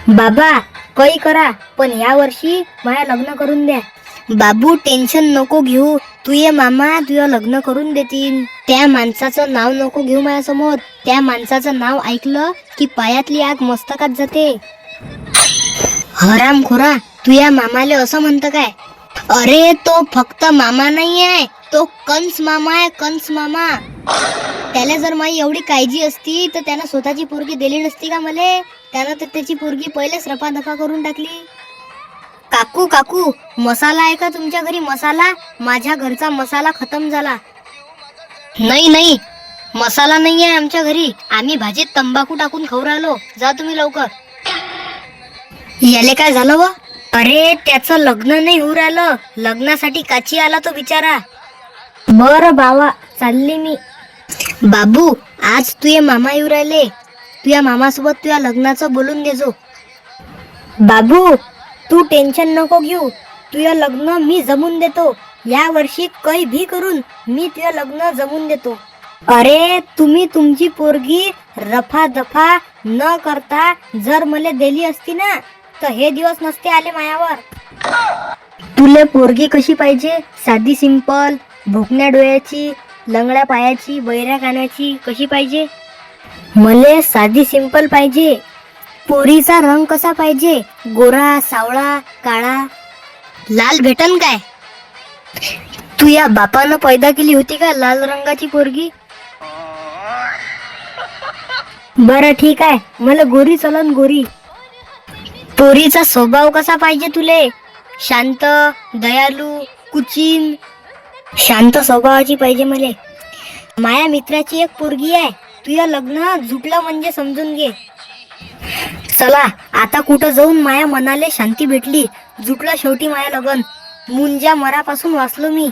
बाबा काही करा पण या वर्षी माझ्या लग्न करून द्या. बाबू टेन्शन नको घेऊ, तू ये मामा तुझं लग्न करून देतील. त्या माणसाचं नाव नको घेऊ माझ्यासमोर. त्या माणसाचं नाव ऐकलं की पायातली आग मस्तकात जाते. हरामखोरा, तू या मामाले असं म्हणतं काय? अरे तो फक्त मामा नाही आहे, तो कंस मामा आहे, कंस मामा. त्याला जर माझी एवढी काळजी असती तर त्यानं स्वतःची पोरगी दिली नसती का मले? त्यानं तर त्याची पोरगी पहिलेच रफादफा करून टाकली. काकू काकू, मसाला आहे का तुमच्या घरी? मसाला, माझ्या घरचा मसाला खतम झाला. नाही नाही, मसाला नाही आहे आमच्या घरी. आम्ही भाजीत तंबाखू टाकून खाऊ राहिलो. जा तुम्ही लवकर. याले काय झालं व? अरे त्याचं लग्न नाही होऊ राहिलं, लग्नासाठी काची आला तो बिचारा. बरं बाबा, चालले मी. बाबू, आज तुझे मामा येऊ राहिले. तुझ्या मामासोबत तुझ्या लग्नाचं बोलून घेजो. बाबू, तू टेन्शन नको घेऊ, तुझं लग्न मी जमून देतो. या वर्षी काही भी करून मी तुझं लग्न जमून देतो. अरे तुम्ही तुमची पोरगी रफा दफा न करता जर मला दिली असती ना तर हे दिवस नसते आले मायावर. तुले पोरगी कशी पाहिजे? साधी सिंपल, भोकण्या डोळ्याची, लंगड्या पायाची, बैऱ्या कानाची कशी पाहिजे? मले साधी सिंपल पाहिजे. पोरीचा रंग कसा पाहिजे? गोरा, सावळा, काळा, लाल भेटन काय? तू या बापानं पैदा केली होती का लाल रंगाची पोरगी? बरं ठीक आहे, मला गोरी चलन, गोरी. पोरीचा स्वभाव कसा पाहिजे तुले? शांत, दयालू, कुचीन. शांत स्वभावाची पाहिजे मले. माया मित्राची एक पोरगी आहे, तुझं लग्न झुकलं म्हणजे समजून घे. चला आता कुठं जाऊन माया मनाले शांती भेटली. झुकलं शेवटी माया लग्न. मुंजा मरापासून वाचलो मी.